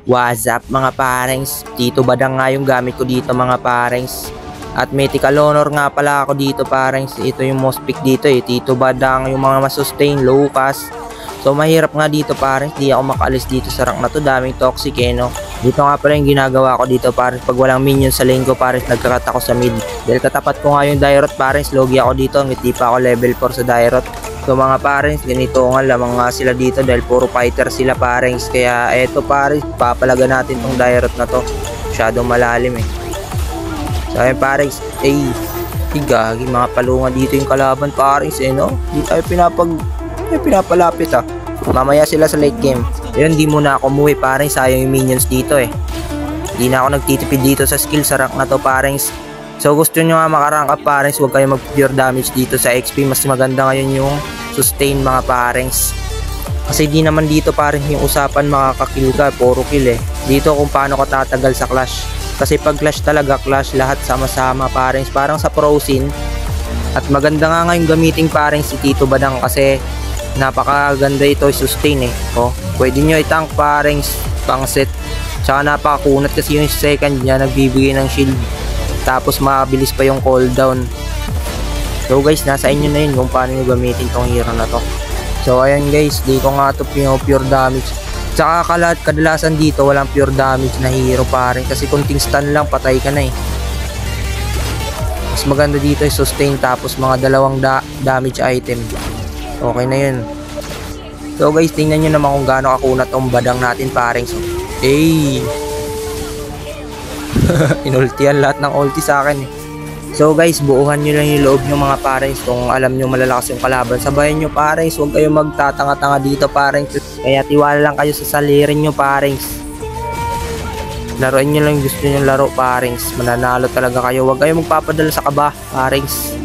What's up mga parents? Tito Badang nga yung gamit ko dito mga parents. At Mythical Honor nga pala ako dito parents. Ito yung most pick dito Tito Badang, yung mga masustain, Lucas. So mahirap nga dito parents, di ako makaalis dito sa rank na to, daming toxic no. Dito nga pala yung ginagawa ko dito parents, pag walang minion sa lane ko parents, nagkakat ako sa mid. Dahil katapat ko nga yung Dairot parents, logi ako dito, ngiti pa ako level 4 sa Dairot. So mga parents, ganito nga lamang nga sila dito dahil puro fighter sila parents. Kaya eto parents, papalaga natin tong Dairot na to. Masyadong malalim So ayun parents, gagi mga palunga dito yung kalaban parents no. Di tayo pinapalapit Mamaya sila sa late game. Ayun, di muna ako umuwi parents, sayang yung minions dito Di na ako nagtitipid dito sa skill sa rank na to parents. So gusto nyo nga makarank up parents, huwag kayo mag pure damage dito sa XP. Mas maganda ngayon yung sustain mga parents. Kasi di naman dito parents yung usapan makakakill ka, puro kill Dito kung paano ka tatagal sa clash. Kasi pag clash talaga, clash lahat sama-sama parents, parang sa pro scene. At maganda nga ngayon gamitin parents si Tito Badang kasi napakaganda ito sustain pwede nyo i-tank parents, pang set. Tsaka napakakunat kasi yung second niya, nagbibigay ng shield. Tapos mabilis pa yung cooldown. So guys, nasa inyo na yun kung paano nyo gamitin tong hero na to. So ayan guys, di ko nga to pure damage. Tsaka kadalasan dito walang pure damage na hero pareng, kasi kunting stun lang patay ka na Mas maganda dito ay sustain tapos mga dalawang damage item. Okay na yun. So guys, tingnan nyo naman kung gaano kakunat tong Badang natin pareng. So, inultihan lahat ng ulti sa akin So guys, buuhan nyo lang yung loob nyo mga parents. Kung alam nyo malalakas yung kalaban, sabayan nyo parents. Huwag kayong magtatanga-tanga dito parents. Kaya tiwala lang kayo sa salirin nyo parents. Laruin nyo lang yung gusto nyo laro parents. Mananalo talaga kayo. Huwag kayong magpapadala sa kaba parents.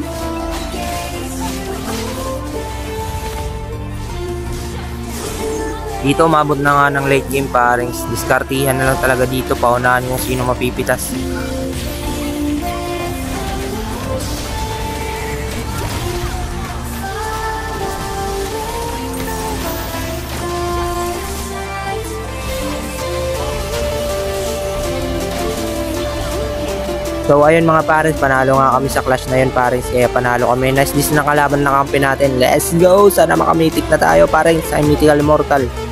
Dito umabot na nga ng late game parents. Diskartihan na lang talaga dito. Paunahan kung sino mapipitas. So ayun mga parents, panalo nga kami sa clash na yun parents. Kaya panalo kami. Nice list ng kalaban na kampi natin. Let's go! Sana makamitik na tayo parents. I'm Mythical Immortal.